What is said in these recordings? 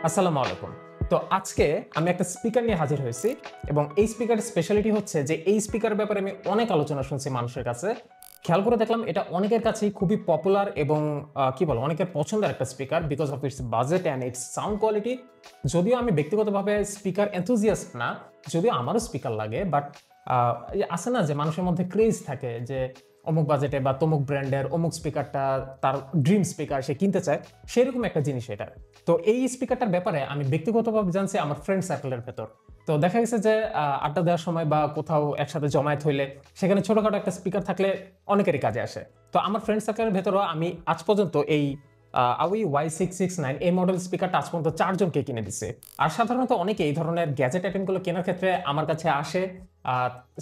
আসসালামু আলাইকুম। তো আজকে আমি একটা স্পিকার নিয়ে হাজির হয়েছি এবং এই স্পিকারের স্পেশালিটি হচ্ছে যে এই স্পিকারের ব্যাপারে আমি অনেক আলোচনা শুনছি মানুষের কাছে। খেয়াল করে দেখলাম এটা অনেকের কাছেই খুবই পপুলার এবং কি বলে অনেকের পছন্দের একটা speaker because of its budget and it's sound quality. যদিও আমি ব্যক্তিগতভাবে স্পিকার এনথুজিয়াস্ট না, যদিও আমারও স্পিকার লাগে বাট আছে না যে মানুষের মধ্যে ক্রেজ থাকে যে অমুক বাজেটে বা তমুক ব্র্যান্ডের অমুক স্পিকারটা তার ড্রিম স্পিকার সে কিনতে চায়, সেরকম একটা জিনিস এটা। তো এই স্পিকারটার ব্যাপারে আমি ব্যক্তিগতভাবে জানছি আমার ফ্রেন্ড সার্কেলের ভেতর। তো দেখা গেছে যে আড্ডা দেওয়ার সময় বা কোথাও একসাথে জমায়েত হইলে সেখানে ছোটখাটো একটা স্পিকার থাকলে অনেকেরই কাজে আসে। তো আমার ফ্রেন্ড সার্কেলের ভেতরও আমি আজ পর্যন্ত এই আউই Y669 এই মডেল স্পিকারটা আজ পর্যন্ত 4 জনকে কিনে দিচ্ছে। আর সাধারণত অনেকে এই ধরনের গ্যাজেট আইটেমগুলো কেনার ক্ষেত্রে আমার কাছে আসে,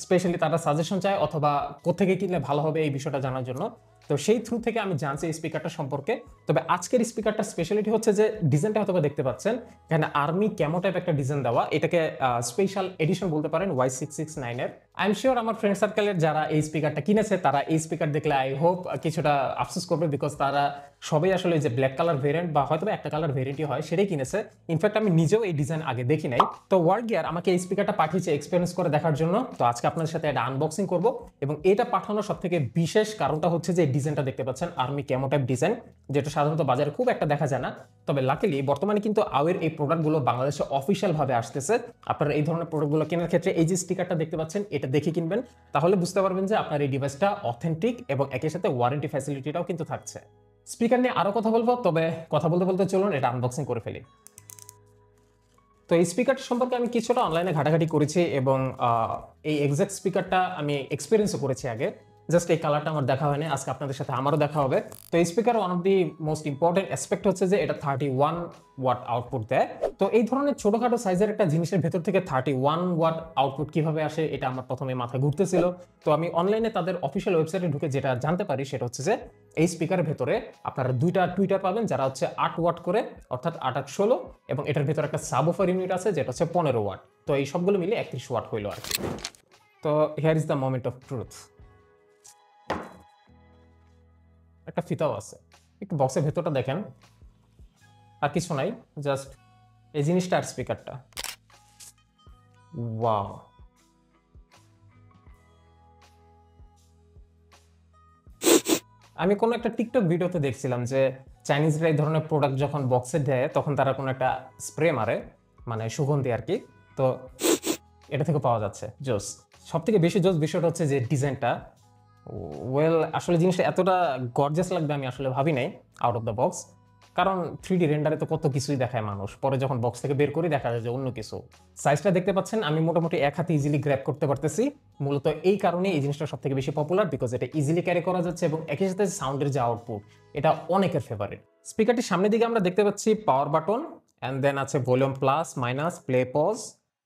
স্পেশালি তারা সাজেশন চায় অথবা কোত্থেকে কিনলে ভালো হবে এই বিষয়টা জানার জন্য। তো সেই থ্রু থেকে আমি জানছি এই স্পিকারটা সম্পর্কে। তবে আজকের স্পিকারটার স্পেশালিটি হচ্ছে যে ডিজাইনটা হয়তো দেখতে পাচ্ছেন, এখানে আর্মি ক্যামো টাইপ একটা ডিজাইন দেওয়া, এটাকে স্পেশাল এডিশন বলতে পারেন Y669 এর। আই এম শিওর আমার ফ্রেন্ড সার্কেলের যারা এই স্পিকারটা কিনেছে তারা এই স্পিকার দেখলে আই হোপ কিছুটা আফসোস করবে, বিকজ তারা সবাই আসলে যে ব্ল্যাক কালার ভেরিয়েন্ট বা হয়তো একটা কালার ভেরিয়েন্টই হয় সেটাই কিনেছে। ইনফ্যাক্ট আমি নিজেও এই ডিজাইন আগে দেখি নাই। তো ওয়ার্ড গিয়ার আমাকে এই স্পিকারটা পাঠিয়েছে এক্সপেরিয়েন্স করে দেখার জন্য। তো আজকে আপনাদের সাথে এটা আনবক্সিং করব এবং এটা পাঠানোর সব থেকে বিশেষ কারণটা হচ্ছে যে ডিজাইনটা দেখতে পাচ্ছেন আর্মি ক্যামো টাইপ ডিজাইন, যেটা সাধারণত বাজারে খুব একটা দেখা যায় না। তবে লাকিলি বর্তমানে কিন্তু আওয়ের এই প্রোডাক্টগুলো বাংলাদেশে অফিসিয়াল ভাবে আসতেছে। আপনারা এই ধরনের প্রোডাক্টগুলো কেনার ক্ষেত্রে এই যে স্টিকারটা দেখতে পাচ্ছেন এটা দেখে কিনবেন, তাহলে বুঝতে পারবেন যে আপনার এই ডিভাইসটা অথেন্টিক এবং একই সাথে ওয়ারেন্টি ফ্যাসিলিটিটাও কিন্তু থাকছে। স্পিকার নিয়ে আরো কথা বলবো, তবে কথা বলতে বলতে চলুন এটা আনবক্সিং করে ফেলি। তো এই স্পিকারটা সম্পর্কে আমি কিছুটা অনলাইনে ঘাটাঘাটি করেছি এবং এই এক্সাক্ট স্পিকারটা আমি এক্সপিরিয়েন্সও করেছি আগে। জাস্ট এই কালারটা আমার দেখা হয়নি, আজকে আপনাদের সাথে আমারও দেখা হবে। তো এই speaker one of the most important aspect হচ্ছে যে এটা 31 ওয়াট আউটপুট দেয়। তো এই ধরনের ছোটখাটো সাইজের একটা জিনিসের ভেতর থেকে 31 ওয়াট আউটপুট কিভাবে আসে এটা আমার প্রথমে মাথায় ঘুরতেছিল। তো আমি অনলাইনে তাদের অফিসিয়াল ওয়েবসাইটে ঢুকে যেটা জানতে পারি সেটা হচ্ছে যে এই স্পিকারের ভেতরে আপনারা দুইটা টুইটার পাবেন যারা হচ্ছে 8 ওয়াট করে, অর্থাৎ 8 8 16, এবং এটার ভেতরে একটা সাবওফার ইউনিট আছে যেটা হচ্ছে 15 ওয়াট। তো এই সবগুলো মিলে 31 ওয়াট হইলো আর কি। তো here is the moment of truth. একটা ফিতাও আছে, একটু বক্সের ভেতরটা দেখেন, আর কিছু নাই, জাস্ট এই জিনিসটা আর স্পিকারটা। ওয়াও, আমি কোনো একটা টিকটক ভিডিওতে দেখছিলাম যে চাইনিজরা এই ধরনের প্রোডাক্ট যখন বক্সে দেয় তখন তারা কোনো একটা স্প্রে মারে, মানে সুগন্ধি আর কি। তো এটা থেকে পাওয়া যাচ্ছে জোস। সব থেকে বেশি জোস বিষয়টা হচ্ছে যে ডিজাইনটা, ওয়েল আসলে জিনিসটা এতটা গর্জাস লাগবে আমি আসলে ভাবি নাই আউট অফ দ্য বক্স, কারণ 3D রেন্ডারে তো কত কিছুই দেখায় মানুষ, পরে যখন বক্স থেকে বের করি দেখা যায় যে অন্য কিছু। সাইজটা দেখতে পাচ্ছেন, আমি মোটামুটি এক হাতে ইজিলি গ্র্যাব করতে পারতেছি। মূলত এই কারণে এই জিনিসটা সব থেকে বেশি পপুলার, বিকজ এটা ইজিলি ক্যারি করা যাচ্ছে এবং একই সাথে সাউন্ডের যে আউটপুট এটা অনেকের ফেভারিট। স্পিকারটির সামনের দিকে আমরা দেখতে পাচ্ছি পাওয়ার বাটন, অ্যান্ড দেন আছে volume plus minus, play pause,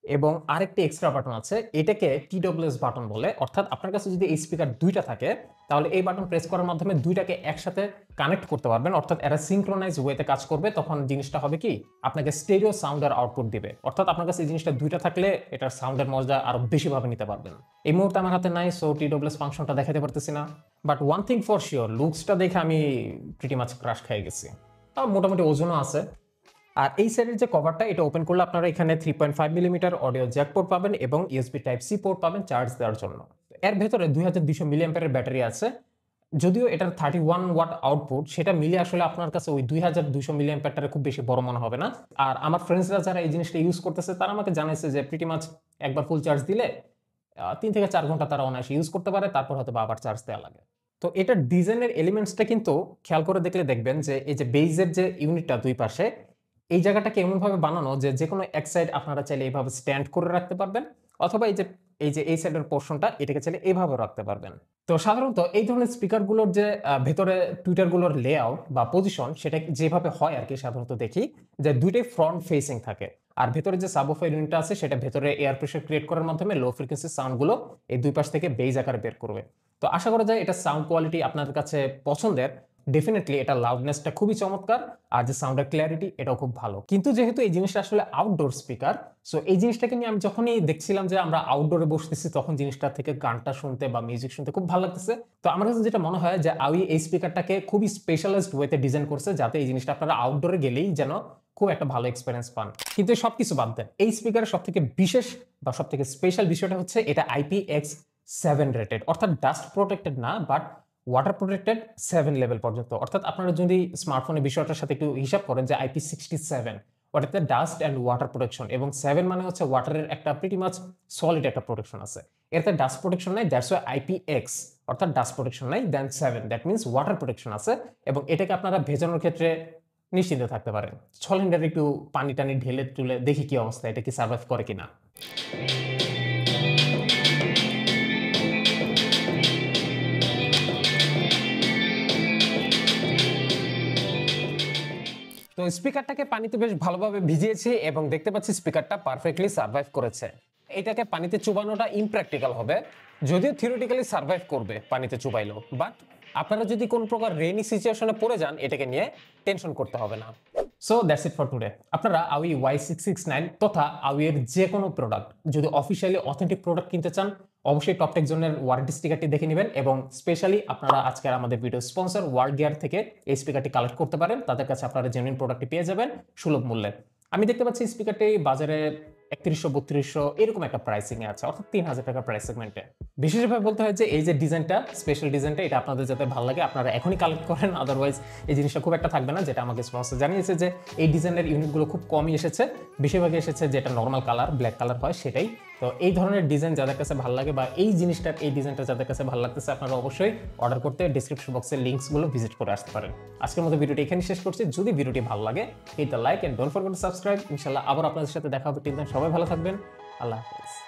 এবং আরেকটি এক্সট্রা বাটন আছে, এটাকে TWS বাটন বলে। অর্থাৎ আপনার কাছে যদি এই স্পিকার দুইটা থাকে তাহলে এই বাটন প্রেস করার মাধ্যমে দুইটাকে একসাথে কানেক্ট করতে পারবেন, অর্থাৎ এরা সিনক্রোনাইজ ওয়েতে কাজ করবে। তখন জিনিসটা হবে কি, আপনাকে স্টেরিও সাউন্ডের আউটপুট দিবে। অর্থাৎ আপনার কাছে এই জিনিসটা দুইটা থাকলে এটার সাউন্ডের মজা আরো বেশিভাবে নিতে পারবেন। এই মুহূর্তে আমার হাতে নাই, সো TWS ফাংশনটা দেখাতে পারতেছি না, but one thing for sure, লুকসটা দেখে আমি প্রিটি মাচ ক্রাশ খেয়ে গেছি। তাও মোটামুটি ওজনও আছে। আর এই সাইডের যে কভারটা, এটা ওপেন করলে আপনারা এখানে 3.5 মিলিমিটার অডিও জ্যাক পোর্ট পাবেন এবং USB Type-C পোর্ট পাবেন চার্জ দেওয়ার জন্য। এর ভেতরে 2200 মিলিঅ্যাম্পিয়ারের ব্যাটারি আছে। যদিও এটার 31 ওয়াট আউটপুট, সেটা মিলে আসলে আপনার কাছে ওই 2200 মিলিঅ্যাম্পিয়ারটা খুব বেশি বড় মনে হবে না। আর আমার ফ্রেন্ডসরা যারা এই জিনিসটা ইউজ করতেছে তারা আমাকে জানাইছে যে প্রিটি মাচ একবার ফুল চার্জ দিলে 3 থেকে 4 ঘন্টা তারা অনায়াসে ইউজ করতে পারে, তারপর হয়তো আবার চার্জ দেওয়া লাগে। তো এটার ডিজাইনের এলিমেন্টসটা কিন্তু খেয়াল করে দেখলে দেখবেন যে এই যে বেইজের যে ইউনিটটা দুই পাশে, এই জায়গাটাকে এমনভাবে বানানো যে কোনো এক সাইড আপনারা চাইলে এইভাবে স্ট্যান্ড করে রাখতে পারবেন, অথবা এই সাইডের পোর্শনটা এটাকে চাইলে এইভাবে রাখতে পারবেন। তো সাধারণত এই ধরনের স্পিকারগুলোর যে ভেতরে টুইটারগুলোর লেআউট বা পজিশন সেটা যেভাবে হয় আর কি, সাধারণত দেখি যে দুইটাই ফ্রন্ট ফেসিং থাকে। আর ভেতরে যে সাবওয়ুফার ইউনিটটা আছে সেটা ভেতরে এয়ার প্রেশার ক্রিয়েট করার মাধ্যমে লো ফ্রিকোয়েন্সি সাউন্ডগুলো এই দুই পাশ থেকে বেইজ আকারে বের করবে। তো আশা করা যায় এটা সাউন্ড কোয়ালিটি আপনাদের কাছে পছন্দের। ডেফিনেটলি এটা লাউডনেসটা খুবই চমৎকার, আর যে সাউন্ডের ক্ল্যারিটি এটাও খুব ভালো। কিন্তু যেহেতু এই জিনিসটা আসলে আউটডোর স্পিকার, সো এই জিনিসটাকে নিয়ে আমি যখনই দেখছিলাম যে আমরা আউটডোরে বসতেছি তখন জিনিসটা থেকে গানটা শুনতে বা মিউজিক শুনতে খুব ভালো লাগতেছে। তো আমার কাছে যেটা মনে হয় যে আউই এই স্পিকারটাকে খুবই স্পেশালাইজড ওয়েতে ডিজাইন করছে, যাতে এই জিনিসটা আপনারা আউটডোরে গেলেই যেন খুব একটা ভালো এক্সপিরিয়েন্স পান। কিন্তু সবকিছু বাদ দেন, এই স্পিকারের সবথেকে বিশেষ বা সবথেকে স্পেশাল বিষয়টা হচ্ছে এটা IPX7 রেটেড, অর্থাৎ ডাস্ট প্রোটেক্টেড না, বাট ওয়াটার প্রোটেক্টেড 7 লেভেল পর্যন্ত। অর্থাৎ আপনারা যদি স্মার্টফোনের বিষয়টার সাথে একটু হিসাব করেন যে IP67 ওটাতে ডাস্ট অ্যান্ড ওয়াটার প্রোটেকশন, এবং 7 মানে হচ্ছে ওয়াটারের একটা প্রিটি মাচ সলিড একটা প্রোটেকশন আছে। এতে ডাস্ট প্রোটেকশন নাই, দ্যাটস ওয়াই IPX, অর্থাৎ ডাস্ট প্রোটেকশন নাই, দেন 7 দ্যাট মিনস ওয়াটার প্রোটেকশন আছে। এবং এটাকে আপনারা ভেজানোর ক্ষেত্রে নিশ্চিন্ত থাকতে পারেন। চলেন একটু পানি টানি ঢেলে তুলে দেখি কি অবস্থা, এটা কি সার্ভাইভ করে কিনা। তো স্পিকারটাকে পানিতে বেশ ভালোভাবে ভিজিয়েছি এবং দেখতে পাচ্ছি স্পিকারটা পারফেক্টলি সার্ভাইভ করেছে। এটাকে পানিতে চুবানোটা ইমপ্র্যাকটিক্যাল হবে, যদিও থিওরিটিক্যালি সার্ভাইভ করবে পানিতে চুবাইলো, বাট আপনারা যদি কোন প্রকার রেইনি সিচুয়েশনে পড়ে যান এটাকে নিয়ে টেনশন করতে হবে না। So that's it for today. আপনারা আউই Y669 তথা আউইয়ের যে কোনো প্রোডাক্ট যদি অফিসিয়ালি অথেন্টিক প্রোডাক্ট কিনতে চান, অবশ্যই টপটেক জোনের ওয়ারেন্টি স্টিকারটি দেখে নেবেন, এবং স্পেশালি আপনারা আজকের আমাদের ভিডিও স্পন্সর ওয়ার্ল্ড গিয়ার থেকে এই স্পিকারটি কালেক্ট করতে পারেন। তাদের কাছে আপনারা জেনুইন প্রোডাক্টটি পেয়ে যাবেন সুলভ মূল্যে। আমি দেখতে পাচ্ছি স্পিকারটি বাজারে 3100-3200 এরকম একটা প্রাইসিং এ আছে, অর্থাৎ 3000 টাকা প্রাইস সেগমেন্টে। বিশেষভাবে বলতে হয় যে এই যে ডিজাইনটা, স্পেশাল ডিজাইনটা, এটা আপনাদের যাতে ভালো লাগে আপনারা এখনই কালেক্ট করেন, আদারওয়াইজ এই জিনিসটা খুব একটা থাকবে না। যেটা আমাকে স্পন্সর জানিয়েছে যে এই ডিজাইনের ইউনিটগুলো খুব কমই এসেছে, বেশিরভাগই এসেছে যেটা নর্মাল কালার ব্ল্যাক কালার হয় সেটাই। তো এই ধরনের ডিজাইন যাদের কাছে ভালো লাগে বা এই জিনিসটার এই ডিজাইনটা যাদের কাছে ভালো লাগতেছে, আপনারা অবশ্যই অর্ডার করতে ডিসক্রিপশন বক্সের লিঙ্কসগুলো ভিজিট করে আসতে পারেন। আজকের মতো ভিডিওটি এখানে শেষ করছি। যদি ভিডিওটি ভালো লাগে hit the like and don't forget to subscribe. ইনশাআল্লাহ আবার আপনাদের সাথে দেখা হবে। টিল দেন সবাই ভালো থাকবেন। আল্লাহ হাফেজ।